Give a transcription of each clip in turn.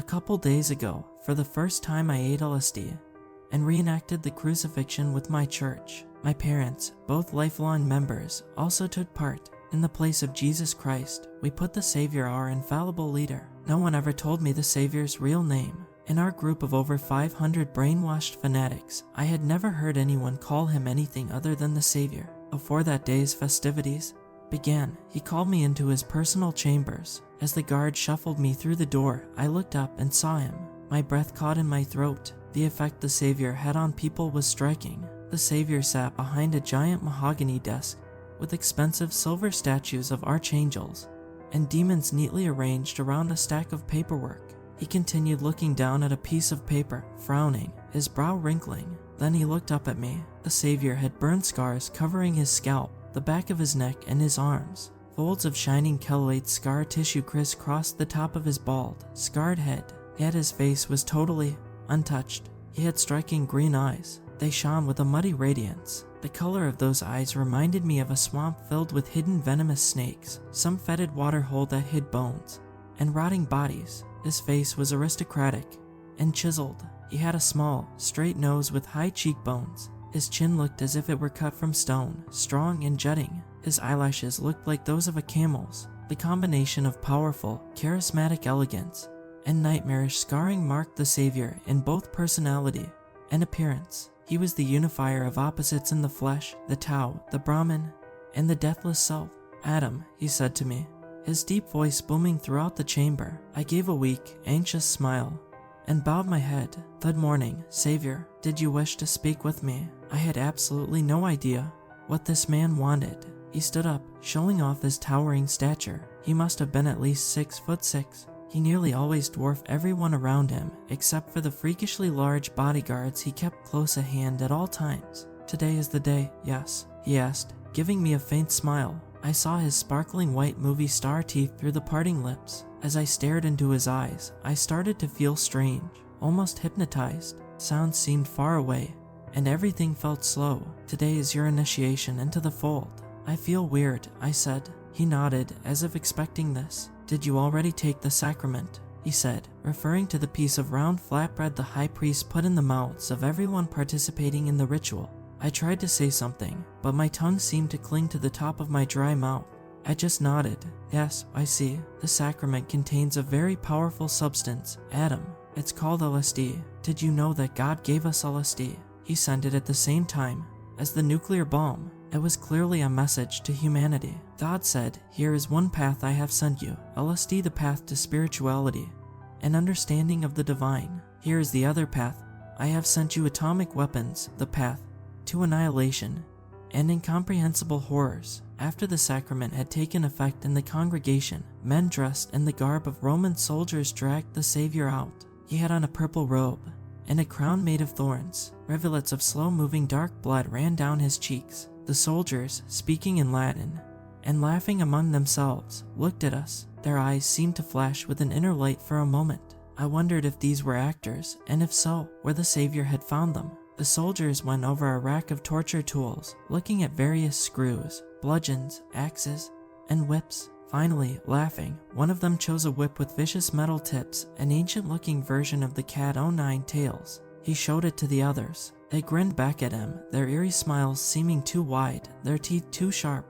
couple days ago, for the first time I ate LSD and reenacted the crucifixion with my church. My parents, both lifelong members, also took part. In the place of Jesus Christ, we put the Savior, our infallible leader. No one ever told me the Savior's real name. In our group of over 500 brainwashed fanatics, I had never heard anyone call him anything other than the Savior. Before that day's festivities began, he called me into his personal chambers. As the guard shuffled me through the door, I looked up and saw him. My breath caught in my throat. The effect the Savior had on people was striking. The Savior sat behind a giant mahogany desk with expensive silver statues of archangels and demons neatly arranged around a stack of paperwork. He continued looking down at a piece of paper, frowning, his brow wrinkling. Then he looked up at me. The Savior had burn scars covering his scalp, the back of his neck, and his arms. Folds of shining keloid scar tissue crisscrossed the top of his bald, scarred head. Yet his face was totally untouched. He had striking green eyes. They shone with a muddy radiance. The color of those eyes reminded me of a swamp filled with hidden venomous snakes, some fetid waterhole that hid bones and rotting bodies. His face was aristocratic and chiseled. He had a small, straight nose with high cheekbones. His chin looked as if it were cut from stone, strong and jutting. His eyelashes looked like those of a camel's. The combination of powerful, charismatic elegance and nightmarish scarring marked the Savior in both personality and appearance. He was the unifier of opposites in the flesh, the Tao, the Brahman, and the deathless self. "Adam," he said to me, his deep voice booming throughout the chamber. I gave a weak, anxious smile and bowed my head. "Good morning, Savior. Did you wish to speak with me?" I had absolutely no idea what this man wanted. He stood up, showing off his towering stature. He must have been at least 6'6". He nearly always dwarfed everyone around him, except for the freakishly large bodyguards he kept close at hand at all times. "Today is the day, yes?" he asked, giving me a faint smile. I saw his sparkling white movie star teeth through the parting lips. As I stared into his eyes, I started to feel strange, almost hypnotized. Sounds seemed far away, and everything felt slow. "Today is your initiation into the fold." "I feel weird," I said. He nodded, as if expecting this. "Did you already take the sacrament?" he said, referring to the piece of round flatbread the high priest put in the mouths of everyone participating in the ritual. I tried to say something, but my tongue seemed to cling to the top of my dry mouth. I just nodded. "Yes, I see. The sacrament contains a very powerful substance, Adam. It's called LSD. Did you know that God gave us LSD? He sent it at the same time as the nuclear bomb. It was clearly a message to humanity. God said, 'Here is one path I have sent you, LSD, the path to spirituality and understanding of the divine. Here is the other path. I have sent you atomic weapons, the path to annihilation and incomprehensible horrors.'" After the sacrament had taken effect in the congregation, men dressed in the garb of Roman soldiers dragged the Savior out. He had on a purple robe and a crown made of thorns. Rivulets of slow-moving dark blood ran down his cheeks. The soldiers, speaking in Latin and laughing among themselves, looked at us. Their eyes seemed to flash with an inner light for a moment. I wondered if these were actors, and if so, where the Savior had found them. The soldiers went over a rack of torture tools, looking at various screws, bludgeons, axes, and whips. Finally, laughing, one of them chose a whip with vicious metal tips, an ancient-looking version of the cat o' nine tails. He showed it to the others. They grinned back at him, their eerie smiles seeming too wide, their teeth too sharp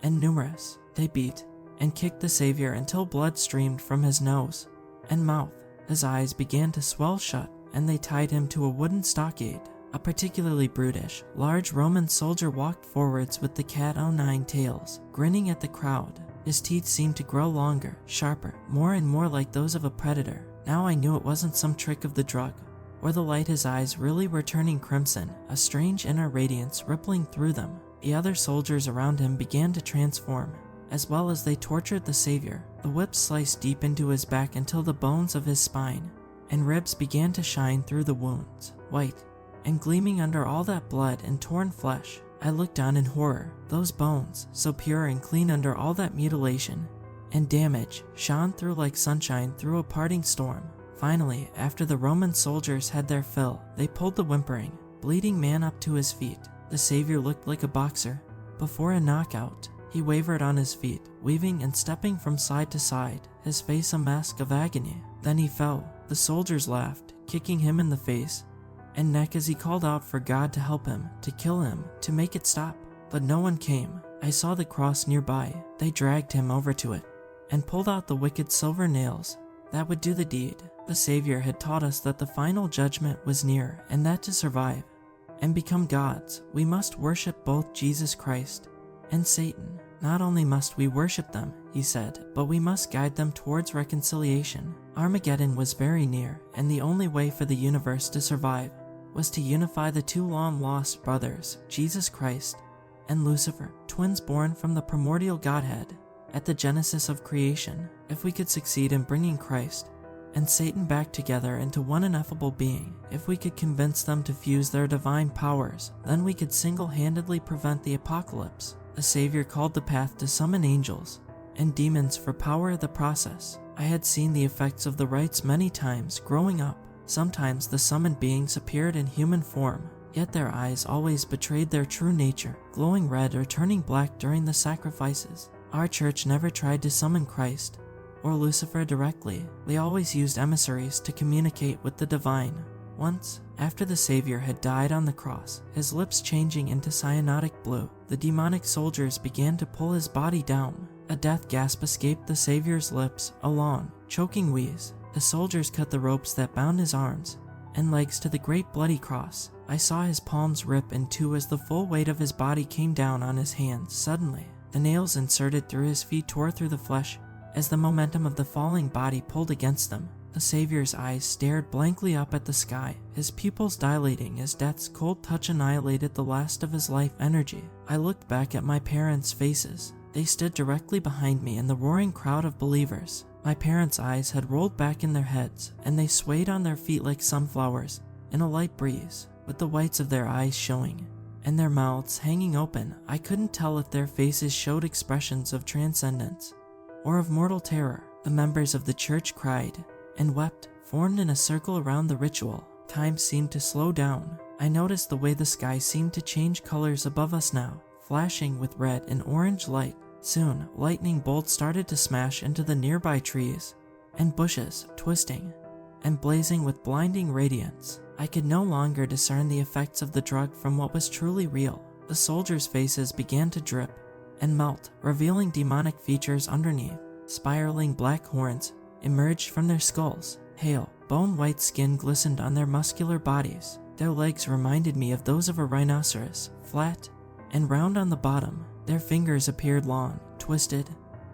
and numerous. They beat and kicked the Savior until blood streamed from his nose and mouth. His eyes began to swell shut, and they tied him to a wooden stockade. A particularly brutish, large Roman soldier walked forwards with the cat o' nine tails, grinning at the crowd. His teeth seemed to grow longer, sharper, more and more like those of a predator. Now I knew it wasn't some trick of the drug or the light. His eyes really were turning crimson, a strange inner radiance rippling through them. The other soldiers around him began to transform, as well as they tortured the Savior. The whip sliced deep into his back until the bones of his spine and ribs began to shine through the wounds, white and gleaming under all that blood and torn flesh. I looked on in horror. Those bones, so pure and clean under all that mutilation and damage, shone through like sunshine through a parting storm. Finally, after the Roman soldiers had their fill, they pulled the whimpering, bleeding man up to his feet. The Savior looked like a boxer before a knockout. He wavered on his feet, weaving and stepping from side to side, his face a mask of agony. Then he fell. The soldiers laughed, kicking him in the face and neck as he called out for God to help him, to kill him, to make it stop. But no one came. I saw the cross nearby. They dragged him over to it and pulled out the wicked silver nails that would do the deed. The Savior had taught us that the final judgment was near, and that to survive and become gods, we must worship both Jesus Christ and Satan. Not only must we worship them, he said, but we must guide them towards reconciliation. Armageddon was very near, and the only way for the universe to survive was to unify the two long-lost brothers, Jesus Christ and Lucifer, twins born from the primordial Godhead at the genesis of creation. If we could succeed in bringing Christ and Satan back together into one ineffable being, if we could convince them to fuse their divine powers, then we could single-handedly prevent the apocalypse. The Savior called the path to summon angels and demons for power of the process. I had seen the effects of the rites many times growing up. Sometimes the summoned beings appeared in human form, yet their eyes always betrayed their true nature, glowing red or turning black during the sacrifices. Our church never tried to summon Christ or Lucifer directly. They always used emissaries to communicate with the divine. Once, after the Savior had died on the cross, his lips changing into cyanotic blue, the demonic soldiers began to pull his body down. A death gasp escaped the Savior's lips, a long, choking wheeze. The soldiers cut the ropes that bound his arms and legs to the great bloody cross. I saw his palms rip in two as the full weight of his body came down on his hands. Suddenly, the nails inserted through his feet tore through the flesh as the momentum of the falling body pulled against them. The Savior's eyes stared blankly up at the sky, his pupils dilating as death's cold touch annihilated the last of his life energy. I looked back at my parents' faces. They stood directly behind me in the roaring crowd of believers. My parents' eyes had rolled back in their heads, and they swayed on their feet like sunflowers in a light breeze, with the whites of their eyes showing and their mouths hanging open. I couldn't tell if their faces showed expressions of transcendence or of mortal terror. The members of the church cried and wept, formed in a circle around the ritual. Time seemed to slow down. I noticed the way the sky seemed to change colors above us now, flashing with red and orange light. Soon, lightning bolts started to smash into the nearby trees and bushes, twisting and blazing with blinding radiance. I could no longer discern the effects of the drug from what was truly real. The soldiers' faces began to drip and melt, revealing demonic features underneath. Spiraling black horns emerged from their skulls. Pale, bone-white skin glistened on their muscular bodies. Their legs reminded me of those of a rhinoceros, flat and round on the bottom. Their fingers appeared long, twisted,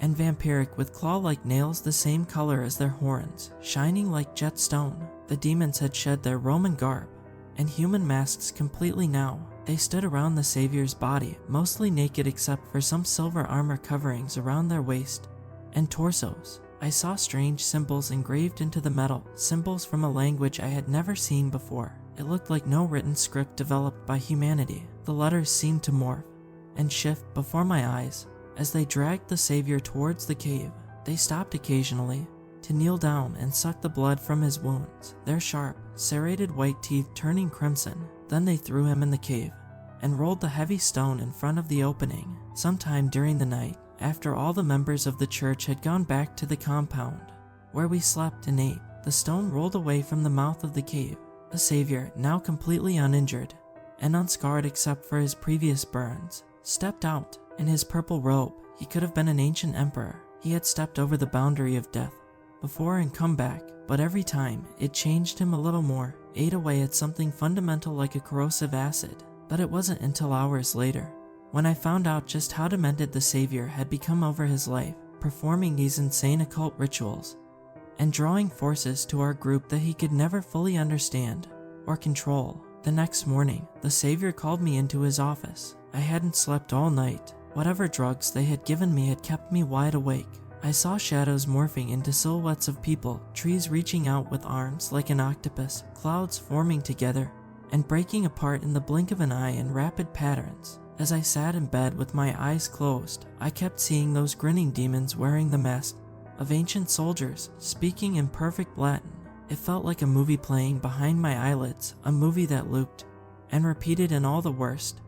and vampiric with claw-like nails the same color as their horns, shining like jet stone. The demons had shed their Roman garb and human masks completely now. They stood around the Savior's body, mostly naked except for some silver armor coverings around their waist and torsos. I saw strange symbols engraved into the metal, symbols from a language I had never seen before. It looked like no written script developed by humanity. The letters seemed to morph and shift before my eyes as they dragged the Savior towards the cave. They stopped occasionally to kneel down and suck the blood from his wounds, their sharp, serrated white teeth turning crimson. Then they threw him in the cave and rolled the heavy stone in front of the opening. Sometime during the night, after all the members of the church had gone back to the compound where we slept and ate, the stone rolled away from the mouth of the cave. The Savior, now completely uninjured and unscarred except for his previous burns, stepped out. In his purple robe, he could have been an ancient emperor. He had stepped over the boundary of death before and come back, but every time it changed him a little more, ate away at something fundamental like a corrosive acid. But it wasn't until hours later when I found out just how demented the Savior had become over his life, performing these insane occult rituals and drawing forces to our group that he could never fully understand or control. The next morning, the Savior called me into his office. I hadn't slept all night. Whatever drugs they had given me had kept me wide awake. I saw shadows morphing into silhouettes of people, trees reaching out with arms like an octopus, clouds forming together and breaking apart in the blink of an eye in rapid patterns. As I sat in bed with my eyes closed, I kept seeing those grinning demons wearing the mask of ancient soldiers, speaking in perfect Latin. It felt like a movie playing behind my eyelids, a movie that looped and repeated in all the worst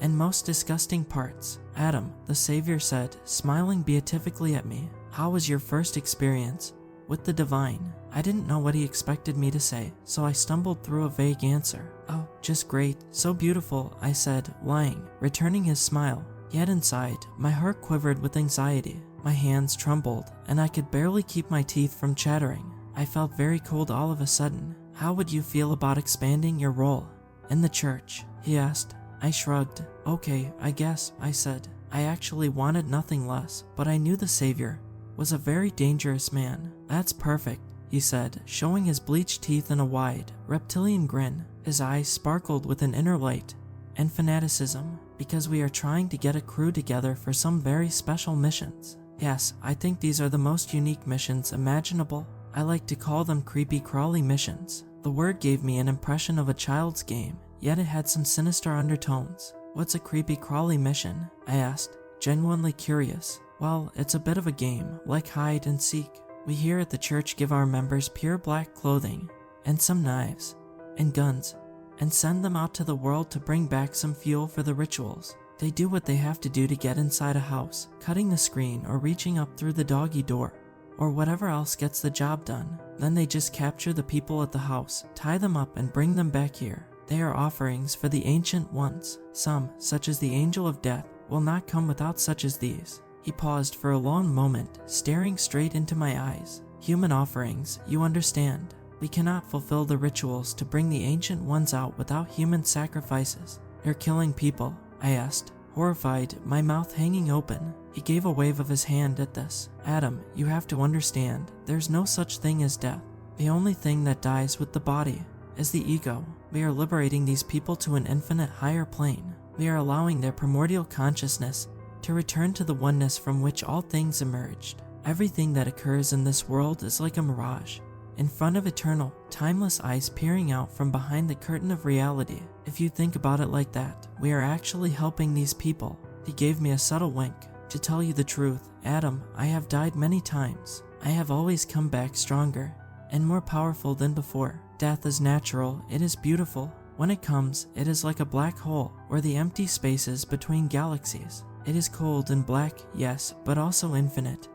and most disgusting parts. Adam, the Savior said, smiling beatifically at me, how was your first experience with the divine? I didn't know what he expected me to say, so I stumbled through a vague answer. Oh, just great, so beautiful, I said, lying, returning his smile. Yet inside, my heart quivered with anxiety. My hands trembled, and I could barely keep my teeth from chattering. I felt very cold all of a sudden. How would you feel about expanding your role in the church? He asked. I shrugged. Okay, I guess, I said. I actually wanted nothing less, but I knew the Savior was a very dangerous man. That's perfect, he said, showing his bleached teeth in a wide, reptilian grin. His eyes sparkled with an inner light and fanaticism, because we are trying to get a crew together for some very special missions. Yes, I think these are the most unique missions imaginable. I like to call them creepy crawly missions. The word gave me an impression of a child's game, yet it had some sinister undertones. What's a creepy crawly mission? I asked, genuinely curious. Well, it's a bit of a game, like hide and seek. We here at the church give our members pure black clothing, and some knives, and guns, and send them out to the world to bring back some fuel for the rituals. They do what they have to do to get inside a house, cutting the screen or reaching up through the doggy door, or whatever else gets the job done. Then they just capture the people at the house, tie them up and bring them back here. They are offerings for the ancient ones. Some, such as the angel of death, will not come without such as these. He paused for a long moment, staring straight into my eyes. Human offerings, you understand. We cannot fulfill the rituals to bring the ancient ones out without human sacrifices. You're killing people, I asked, horrified, my mouth hanging open. He gave a wave of his hand at this. Adam, you have to understand, there's no such thing as death. The only thing that dies with the body is the ego. We are liberating these people to an infinite higher plane. We are allowing their primordial consciousness to return to the oneness from which all things emerged. Everything that occurs in this world is like a mirage, in front of eternal, timeless eyes peering out from behind the curtain of reality. If you think about it like that, we are actually helping these people. He gave me a subtle wink. To tell you the truth, Adam, I have died many times. I have always come back stronger and more powerful than before. Death is natural, it is beautiful. When it comes, it is like a black hole, or the empty spaces between galaxies. It is cold and black, yes, but also infinite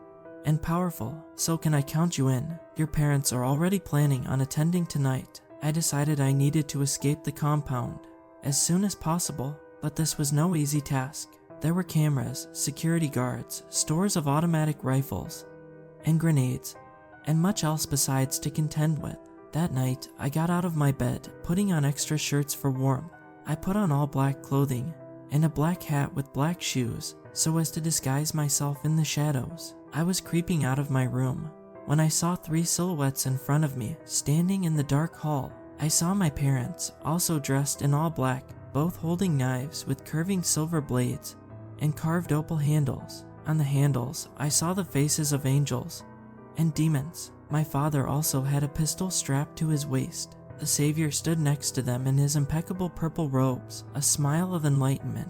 and powerful. So can I count you in? Your parents are already planning on attending tonight. I decided I needed to escape the compound as soon as possible, but this was no easy task. There were cameras, security guards, stores of automatic rifles, and grenades, and much else besides to contend with. That night, I got out of my bed, putting on extra shirts for warmth. I put on all black clothing and a black hat with black shoes so as to disguise myself in the shadows. I was creeping out of my room when I saw 3 silhouettes in front of me, standing in the dark hall. I saw my parents, also dressed in all black, both holding knives with curving silver blades and carved opal handles. On the handles, I saw the faces of angels and demons. My father also had a pistol strapped to his waist. The Savior stood next to them in his impeccable purple robes, a smile of enlightenment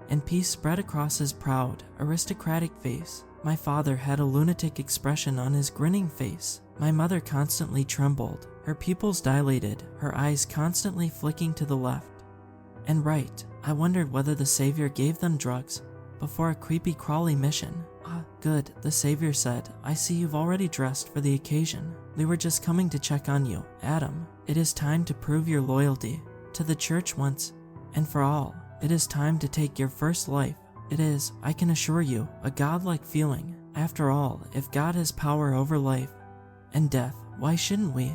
and peace spread across his proud, aristocratic face. My father had a lunatic expression on his grinning face. My mother constantly trembled, her pupils dilated, her eyes constantly flicking to the left and right. I wondered whether the Savior gave them drugs before a creepy crawly mission. Ah, good, the Savior said. I see you've already dressed for the occasion. We were just coming to check on you, Adam. It is time to prove your loyalty to the church once and for all. It is time to take your first life. It is, I can assure you, a godlike feeling. After all, if God has power over life and death, why shouldn't we,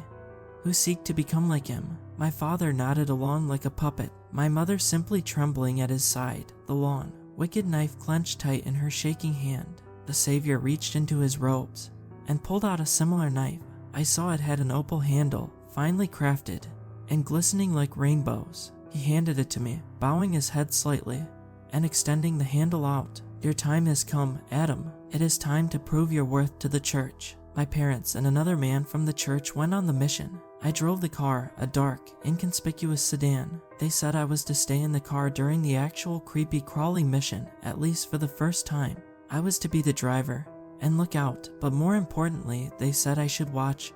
who seek to become like him? My father nodded along like a puppet, my mother simply trembling at his side, the long, wicked knife clenched tight in her shaking hand. The Savior reached into his robes and pulled out a similar knife. I saw it had an opal handle, finely crafted and glistening like rainbows. He handed it to me, bowing his head slightly and extending the handle out. Your time has come, Adam. It is time to prove your worth to the church. My parents and another man from the church went on the mission. I drove the car, a dark, inconspicuous sedan. They said I was to stay in the car during the actual creepy crawly mission, at least for the first time. I was to be the driver and look out, but more importantly, they said I should watch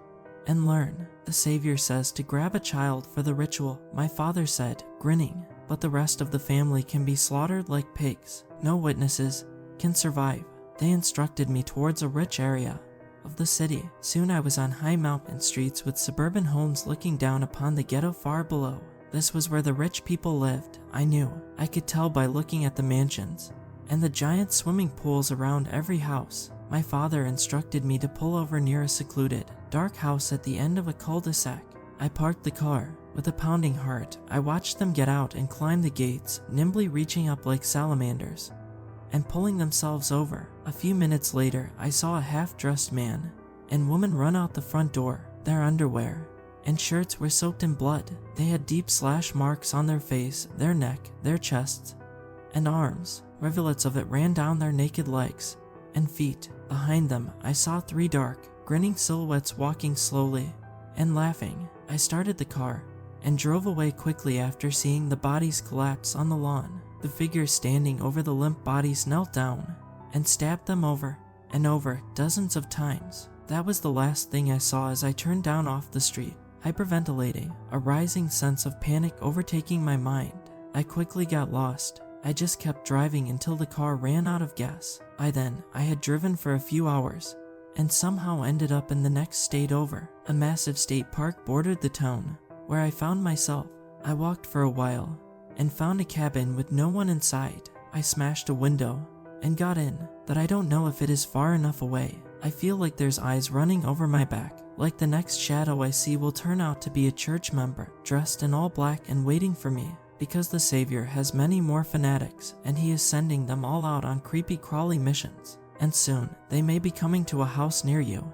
and learn. The Savior says to grab a child for the ritual, my father said, grinning. but the rest of the family can be slaughtered like pigs. No witnesses can survive. They instructed me towards a rich area of the city. Soon I was on high mountain streets with suburban homes looking down upon the ghetto far below. This was where the rich people lived. I knew. I could tell by looking at the mansions and the giant swimming pools around every house. My father instructed me to pull over near a secluded, dark house at the end of a cul-de-sac. I parked the car. With a pounding heart, I watched them get out and climb the gates, nimbly reaching up like salamanders and pulling themselves over. A few minutes later, I saw a half-dressed man and woman run out the front door. Their underwear and shirts were soaked in blood. They had deep slash marks on their face, their neck, their chests, and arms. Rivulets of it ran down their naked legs and feet. Behind them, I saw 3 dark, grinning silhouettes walking slowly and laughing. I started the car and drove away quickly after seeing the bodies collapse on the lawn. The figures standing over the limp bodies knelt down and stabbed them over and over dozens of times. That was the last thing I saw as I turned down off the street, hyperventilating, a rising sense of panic overtaking my mind. I quickly got lost. I just kept driving until the car ran out of gas. I had driven for a few hours and somehow ended up in the next state over. A massive state park bordered the town where I found myself. I walked for a while and found a cabin with no one inside. I smashed a window and got in, but I don't know if it is far enough away. I feel like there's eyes running over my back, like the next shadow I see will turn out to be a church member, dressed in all black and waiting for me, because the Savior has many more fanatics, and he is sending them all out on creepy crawly missions, and soon they may be coming to a house near you.